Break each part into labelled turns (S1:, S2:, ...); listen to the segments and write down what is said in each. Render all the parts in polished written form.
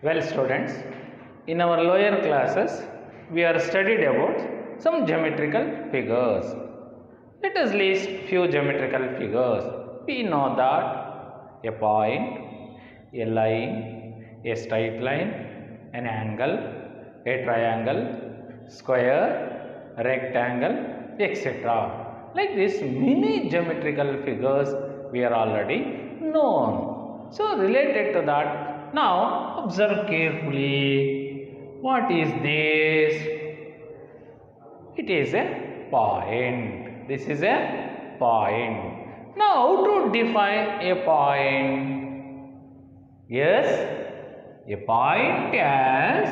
S1: Well, students, in our lower classes, we are studied about some geometrical figures. Let us list few geometrical figures. We know that a point, a line, a straight line, an angle, a triangle, square, rectangle, etc. Like this, many geometrical figures we are already known. So, related to that, now observe carefully. What is this? It is a point. This is a point. Now, how to define a point? Yes, a point as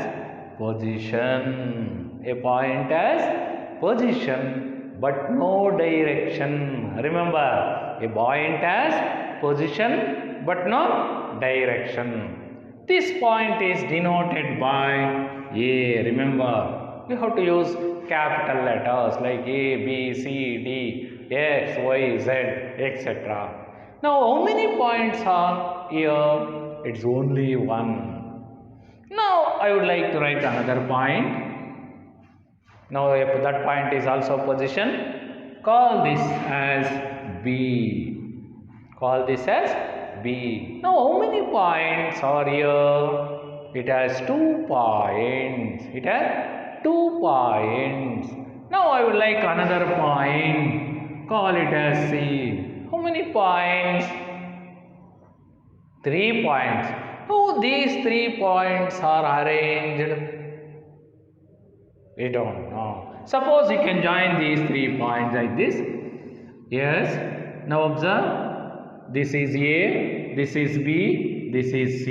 S1: position. A point as position, but no direction. Remember, a point as position, but no direction. This point is denoted by A. Remember, we have to use capital letters like A, B, C, D, X, Y, Z, etc. Now, how many points are here? It's only one. Now, I would like to write another point. Now, if that point is also position, call this as B. Call this as B. Now, how many points are here? It has 2 points. It has 2 points. Now, I would like another point. Call it as C. How many points? 3 points. How these 3 points are arranged? We don't know. Suppose you can join these 3 points like this. Yes. Now observe. This is A, this is B, this is C.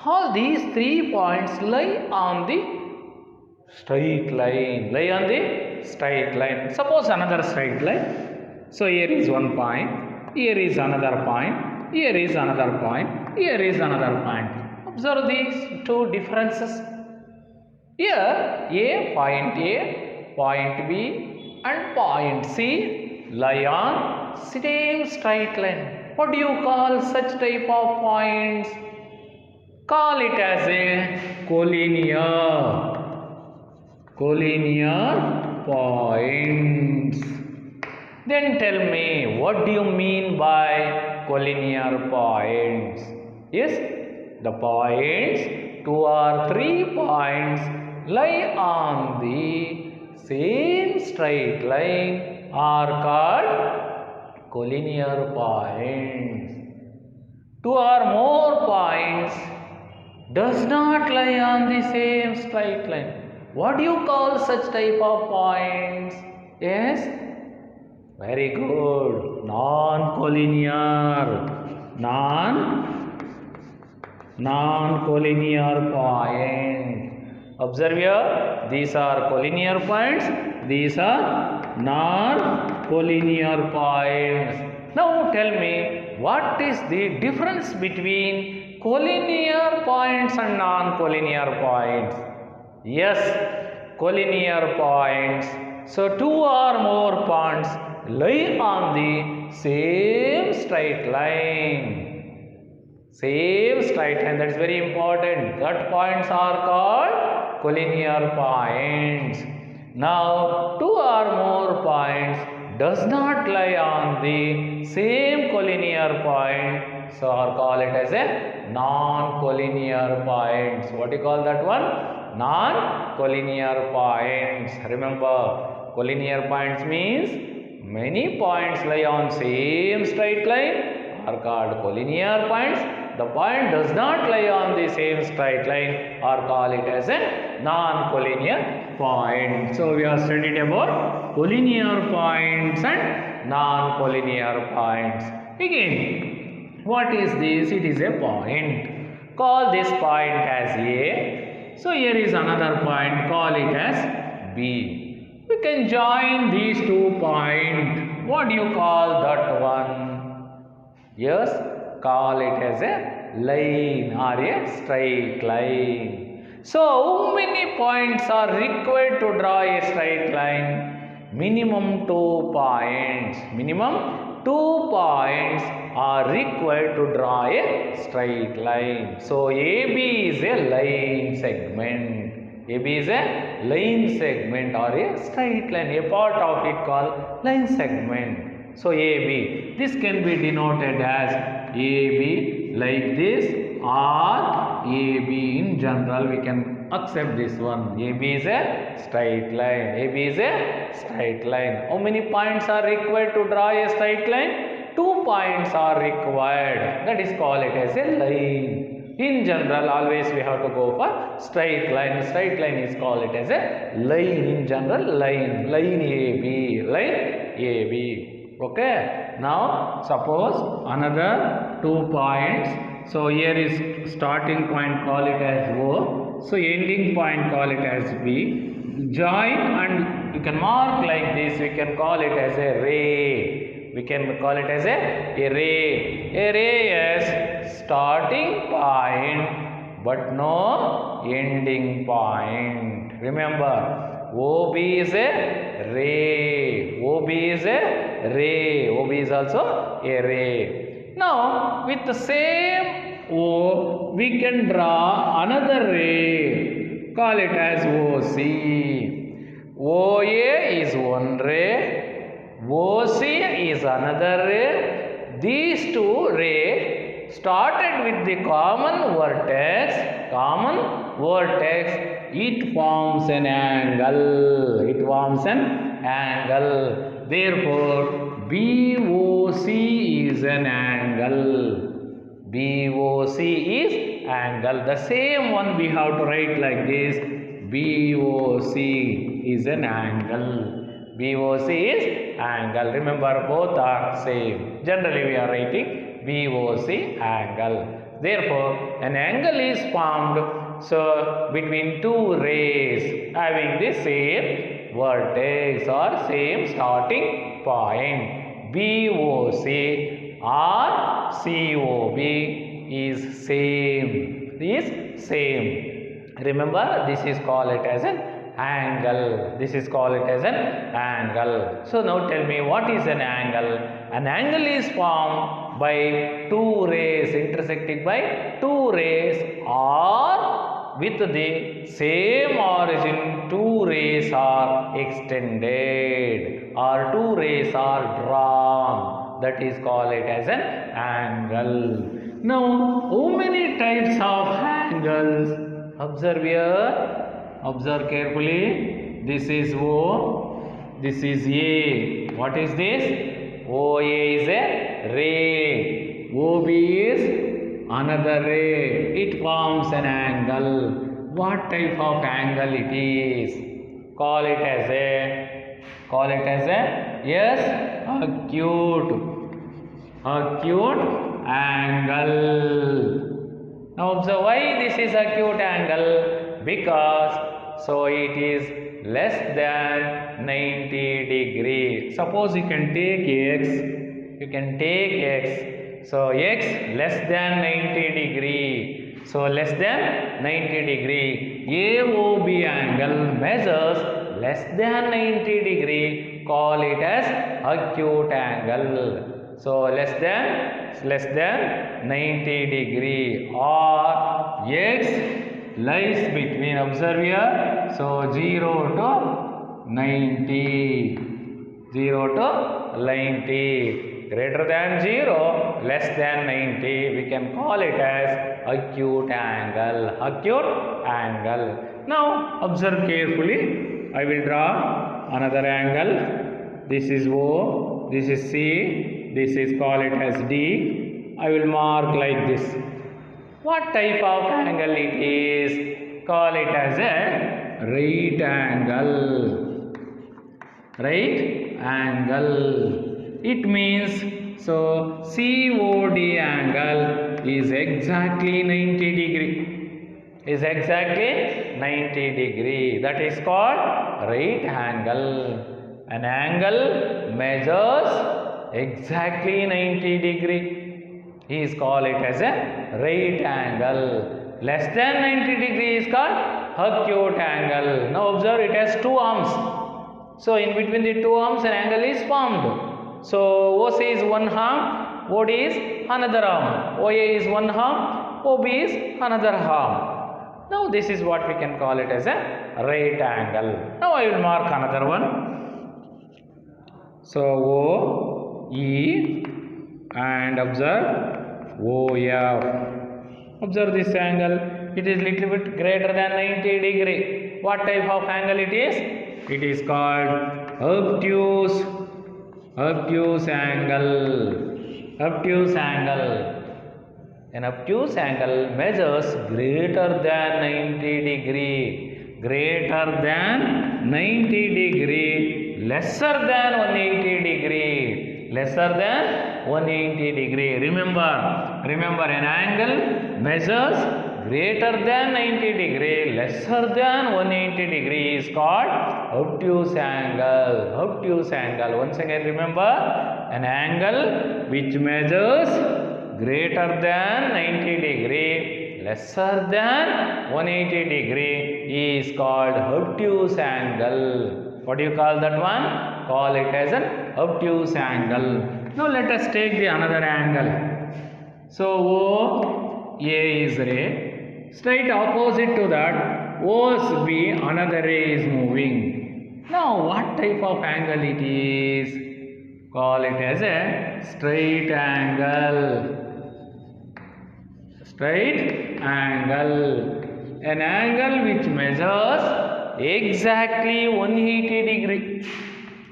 S1: All these 3 points lie on the straight line. Lie on the straight line. Suppose another straight line. So here is one point. Here is another point. Here is another point. Here is another point. Observe these 2 differences. Here A, point B and point C lie on same straight line. What do you call such type of points? Call it as a collinear. Collinear points. Then tell me, what do you mean by collinear points? Yes, the points, 2 or 3 points lie on the same straight line are called collinear points. 2 or more points does not lie on the same straight line. What do you call such type of points? Yes? Very good. Non-collinear. Non-collinear point. Observe here, these are collinear points, these are non-collinear points. Now tell me, what is the difference between collinear points and non-collinear points? Yes, collinear points. So 2 or more points lie on the same straight line. Same straight line, that is very important. That points are called collinear points. Now, 2 or more points does not lie on the same collinear point, so I'll call it as a non-collinear points. What do you call that one? Non-collinear points. Remember, collinear points means many points lie on same straight line are called collinear points. The point does not lie on the same straight line or call it as a non-collinear point. So, we have studied about collinear points and non-collinear points. Again, what is this? It is a point. Call this point as A. So, here is another point. Call it as B. We can join these 2 points. What do you call that one? Yes, call it as a line or a straight line. So, how many points are required to draw a straight line? Minimum 2 points. Minimum 2 points are required to draw a straight line. So AB is a line segment. AB is a line segment or a straight line. A part of it called line segment. So AB. This can be denoted as AB like this, or AB in general we can accept this one. AB is a straight line. AB is a straight line. How many points are required to draw a straight line? 2 points are required. That is called it as a line. In general, always we have to go for straight line. Straight line is called it as a line. In general, line. Line AB. Line AB. Okay. Now, suppose another 2 points. So here is starting point, call it as O. So ending point, call it as B. Join and you can mark like this. We can call it as a ray. We can call it as a ray. A ray is starting point but no ending point. Remember, OB is a ray. OB is a ray. OB is also a ray. Now, with the same O, we can draw another ray. Call it as OC. OA is one ray. OC is another ray. These two rays started with the common vertex. It forms an angle. It forms an angle. Therefore, BOC is an angle. BOC is angle. The same one we have to write like this. BOC is an angle. BOC is angle. Remember, both are same. Generally, we are writing BOC angle. Therefore, an angle is formed between two rays having the same vertex or same starting point. BOC or COB is same. Remember, this is called it as an angle. This is called it as an angle. So now tell me, what is an angle? An angle is formed by two rays intersecting by two rays, or with the same origin two rays are extended or two rays are drawn. That is called it as an angle. Now, how many types of angles? Observe here. Observe carefully. This is O. This is A. What is this? OA is a ray. OB is another ray. It forms an angle. What type of angle it is? Call it as a yes, acute angle. Now observe why this is acute angle. Because it is less than 90 degree. Suppose you can take x. So x less than 90 degree. So less than 90 degree. AOB angle measures less than 90 degree. Call it as acute angle. So less than 90 degree, or x lies between, observe here, so 0 to 90, greater than 0, less than 90, we can call it as acute angle. Now observe carefully, I will draw another angle. This is O, this is C, this is call it as D. I will mark like this. What type of angle it is? Call it as a right angle. Right angle. It means, so COD angle is exactly 90 degree. That is called right angle. An angle measures exactly 90 degree. He is called it as a right angle. Less than 90 degree is called acute angle. Now observe, it has two arms. So in between the two arms an angle is formed. So OC is one arm, OD is another arm, OA is one arm, OB is another arm. Now this is what we can call it as a right angle. Now I will mark another one. So OE and observe OF. Observe this angle. It is little bit greater than 90 degree. What type of angle it is? It is called obtuse angle. Obtuse angle. An obtuse angle measures greater than 90 degree. Greater than 90 degree. Lesser than 180 degree. Lesser than 180 degree. Remember an angle measures greater than 90 degree, lesser than 180 degree is called obtuse angle. Obtuse angle. Once again remember, an angle which measures greater than 90 degree, lesser than 180 degree is called obtuse angle. What do you call that one? Call it as an obtuse angle. Now let us take the another angle. So OA is ray. Straight opposite to that, OSB another ray is moving. Now what type of angle it is? Call it as a straight angle. Straight angle. An angle which measures exactly 180 degree.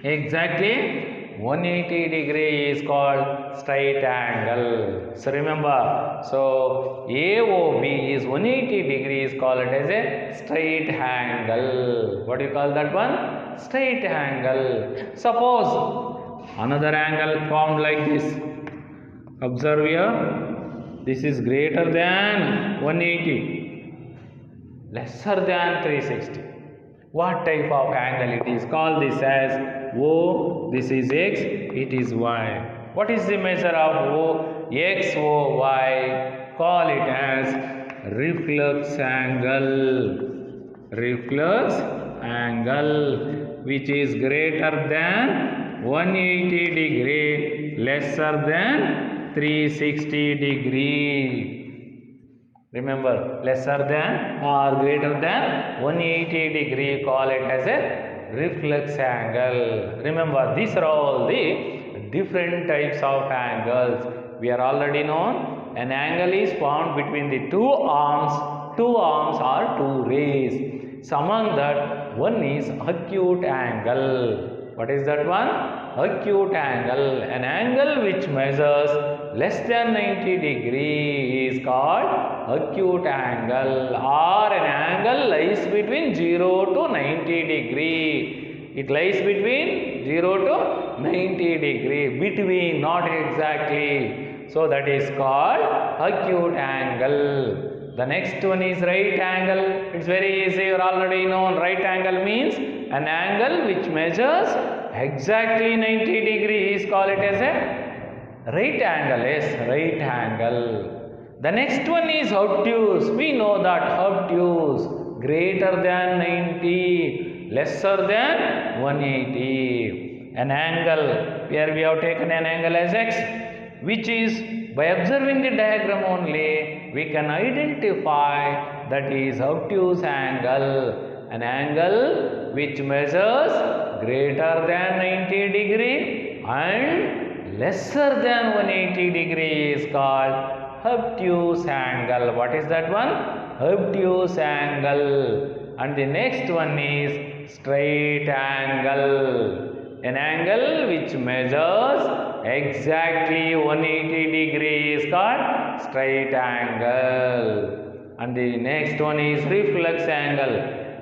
S1: Exactly 180 degree is called straight angle. So remember, so AOB is 180 degree is called as a straight angle. What do you call that one? Straight angle. Suppose another angle formed like this. Observe here. This is greater than 180, lesser than 360. What type of angle it is? Call this as O, this is X, it is Y. What is the measure of O? X, O, Y. Call it as reflux angle. Reflux angle, which is greater than 180 degree, lesser than 360 degree. Remember, lesser than or greater than 180 degree, call it as a reflux angle. Remember, these are all the different types of angles. We are already known an angle is formed between the two arms. Two arms are two rays. So among that, one is acute angle. What is that one? Acute angle. An angle which measures less than 90 degree is called acute angle, or an angle lies between 0 to 90 degree. It lies between 0 to 90 degree. Between, not exactly. So that is called acute angle. The next one is right angle. It's very easy, you are already known. Right angle means an angle which measures exactly 90 degrees. Call it as a right angle. Yes, right angle. The next one is obtuse. We know that obtuse, greater than 90, lesser than 180. An angle, here we have taken an angle as X, which is, by observing the diagram only, we can identify that is obtuse angle. An angle which measures greater than 90 degree and lesser than 180 degree is called obtuse angle. What is that one? Obtuse angle. And the next one is straight angle. An angle which measures exactly 180 degrees is called straight angle. And the next one is reflux angle.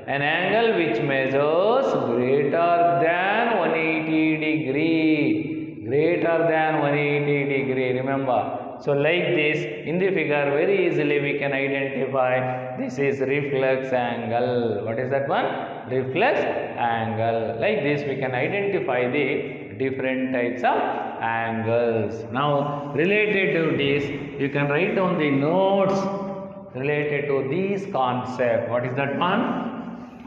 S1: An angle which measures greater than 180 degree. Greater than 180 degree. Remember. So like this, in the figure very easily we can identify this is reflux angle. What is that one? Reflux angle. Like this we can identify the different types of angles. Now related to this, you can write down the notes related to these concepts. What is that one?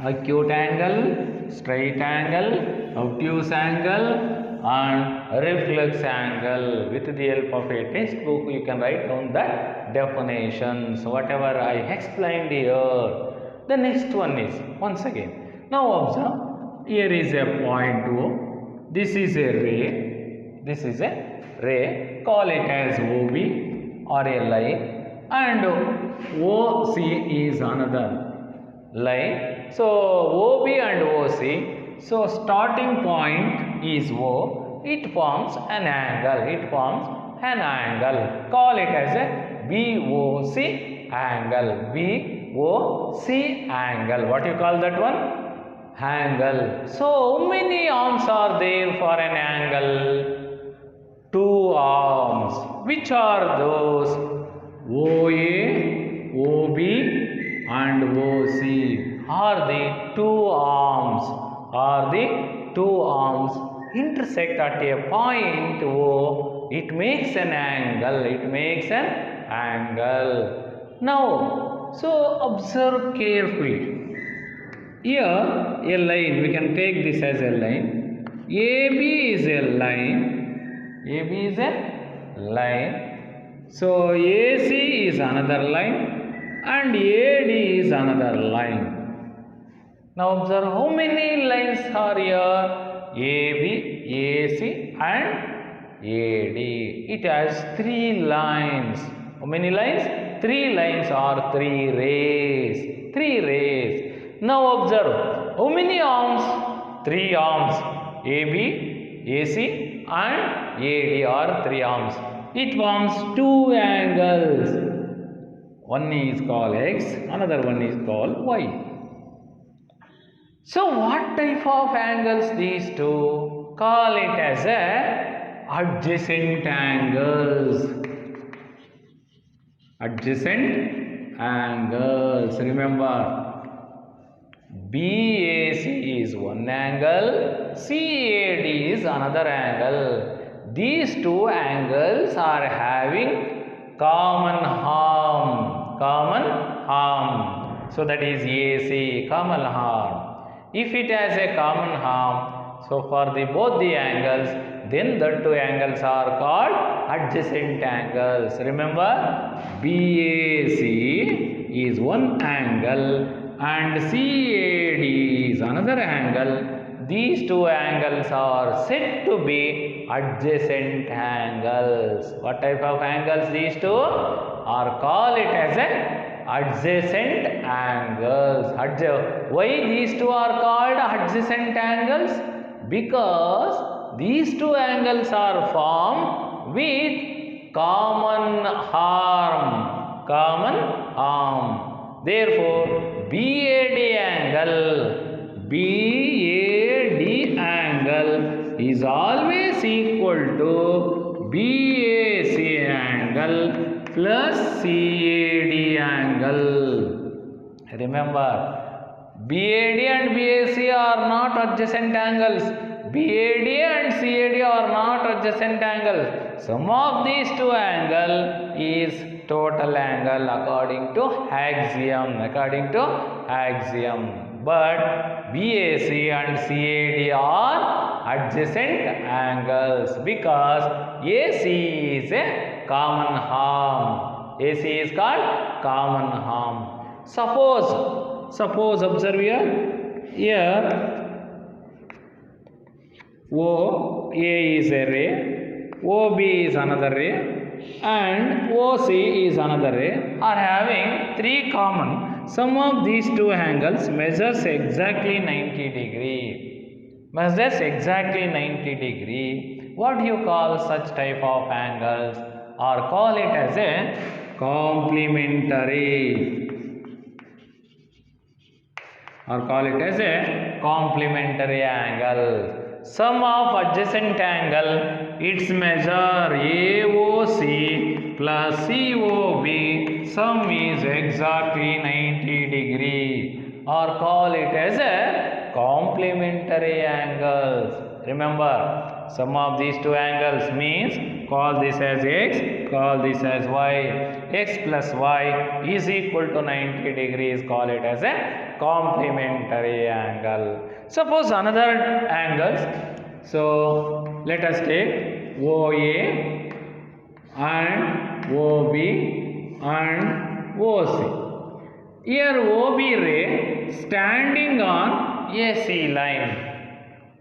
S1: Acute angle, straight angle, obtuse angle, and reflex angle. With the help of a textbook, you can write down the definitions, whatever I explained here. The next one is, once again, now observe, here is a point O, this is a ray, this is a ray, call it as OB or a line, and OC is another line. So OB and OC, so starting point is O, it forms an angle, call it as a BOC angle, BOC angle. What you call that one? Angle. So how many arms are there for an angle? 2 arms. Which are those? OA, OB and OC are the 2 arms, intersect at a point O. It makes an angle, Now, so observe carefully. Here a line, we can take this as a line. AB is a line. So AC is another line and AD is another line. Now observe how many lines are here? AB, AC and AD. It has 3 lines. How many lines? 3 lines or 3 rays. 3 rays. Now observe, how many arms? 3 arms. AB, AC and AD are 3 arms. It forms 2 angles. One is called X, another one is called Y. So what type of angles these two? Call it as a adjacent angles. Remember, BAC is one angle, CAD is another angle. These 2 angles are having common arm. So that is AC, common arm. If it has a common arm, so for both the angles, then the 2 angles are called adjacent angles. Remember, BAC is one angle and CAD is another angle. These 2 angles are said to be adjacent angles. What type of angles these 2? Are called it as a adjacent angles. Why these 2 are called adjacent angles? Because these 2 angles are formed with common arm. Therefore, BAD angle is always equal to BAC angle plus CAD angle. Remember, BAD and BAC are not adjacent angles. BAD and CAD are not adjacent angles. Sum of these 2 angles is total angle according to axiom. But BAC and CAD are adjacent angles because AC is a common arm. AC is called common arm. Suppose observe here OA is a ray, OB is another ray and OC is another ray are having 3 common. Sum of these 2 angles measures exactly 90 degree. What do you call such type of angles? Or call it as a complementary. Angle. Sum of adjacent angle, its measure AOC plus COB, sum is exactly 90 degree, or call it as a complementary angles. Remember, sum of these 2 angles means call this as X, call this as Y. X plus Y is equal to 90 degrees, call it as a complementary angle. Suppose another angles, So let us take OA and OB and OC. Here OB ray standing on AC line.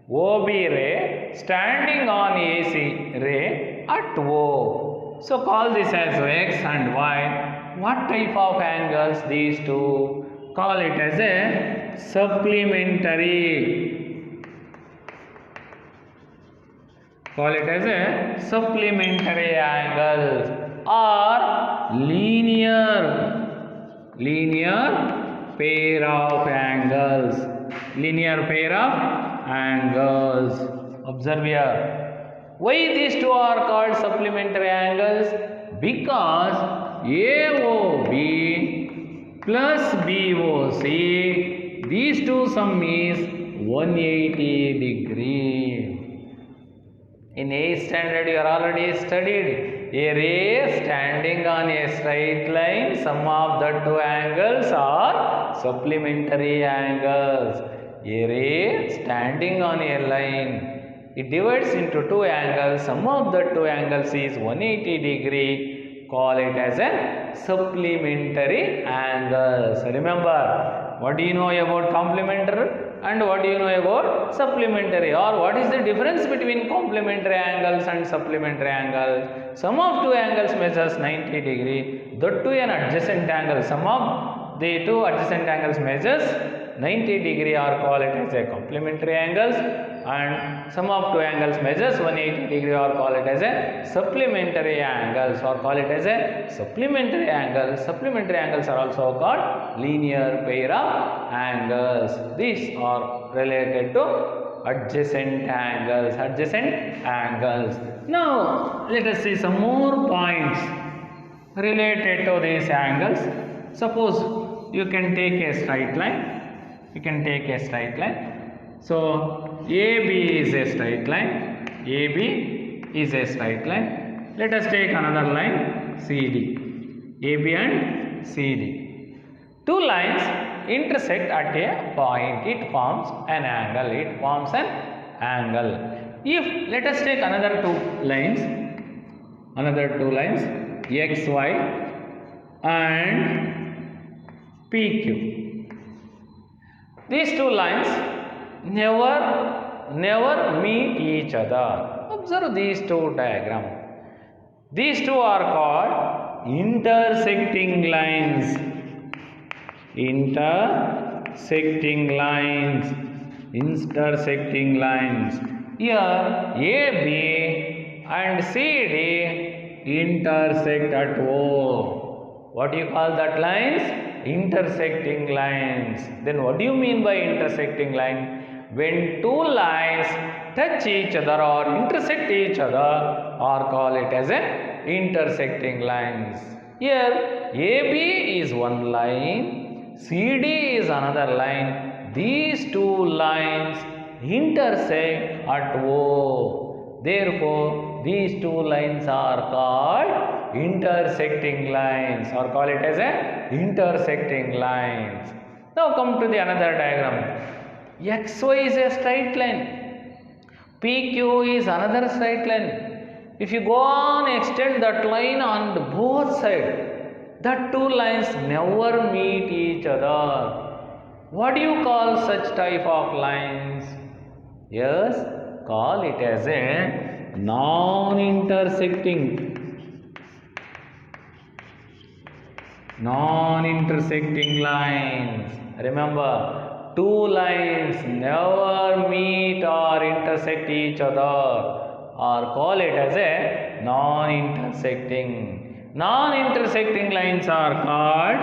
S1: OB ray standing on AC ray at O. So call this as X and Y. What type of angles these two? Call it as a supplementary. Call it as a supplementary angles or linear pair of angles. Linear pair of angles. Observe here. Why these two are called supplementary angles? Because AOB plus BOC, these two sum is 180 degree. In 8th standard you are already studied a ray standing on a straight line, sum of the two angles are supplementary angles. A ray standing on a line, it divides into two angles, sum of the two angles is 180 degree. Call it as a supplementary angles. Remember, what do you know about complementary and what do you know about supplementary, or what is the difference between complementary angles and supplementary angles? Sum of two angles measures 90 degree, that too an adjacent angle. Sum of the two adjacent angles measures 90 degree, or call it as a complementary angles, and sum of two angles measures 180 degree, or call it as a supplementary angles, or call it as a supplementary angles. Supplementary angles are also called linear pair of angles. These are related to adjacent angles. Now let us see some more points related to these angles. Suppose you can take a straight line. So AB is a straight line. Let us take another line, CD. AB and CD. Two lines intersect at a point. It forms an angle. If let us take another two lines, XY and PQ. These two lines never meet each other. Observe these two diagrams. These two are called intersecting lines. Here AB and CD intersect at O. What do you call that lines? Intersecting lines. Then what do you mean by intersecting line? When two lines touch each other or intersect each other, or call it as a intersecting lines. Here AB is one line, CD is another line. These two lines intersect at O. Therefore these two lines are called intersecting lines, or call it as a intersecting lines. Now come to the another diagram. XY is a straight line, PQ is another straight line. If you go on extend that line on both sides, the two lines never meet each other. What do you call such type of lines? Yes, call it as a non-intersecting lines. Remember, two lines never meet or intersect each other, or call it as a non-intersecting. Non-intersecting lines are called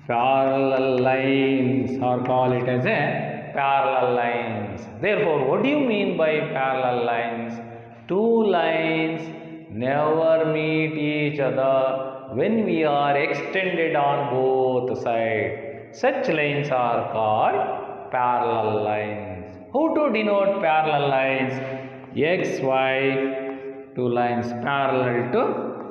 S1: parallel lines, or call it as a parallel lines. Therefore, what do you mean by parallel lines? Two lines never meet each other when we are extended on both sides. Such lines are called parallel lines. How to denote parallel lines? XY, two lines parallel to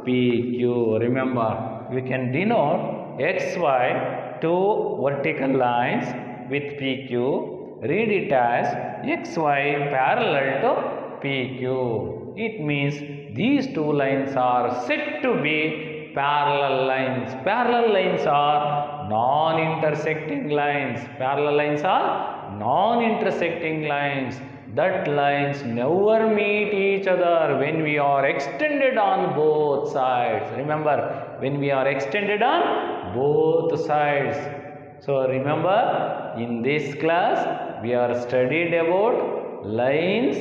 S1: PQ. Remember, we can denote XY two vertical lines with PQ, read it as XY parallel to PQ. It means these two lines are said to be parallel lines. Parallel lines are non-intersecting lines. Parallel lines are non-intersecting lines. That lines never meet each other when we are extended on both sides. Remember, when we are extended on both sides. So remember, in this class we are studied about lines,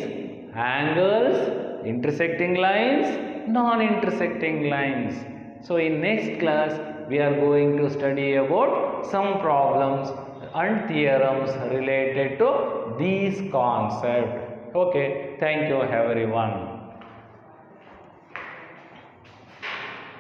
S1: angles, intersecting lines, non-intersecting lines. So in next class we are going to study about some problems and theorems related to these concepts. Okay, thank you everyone.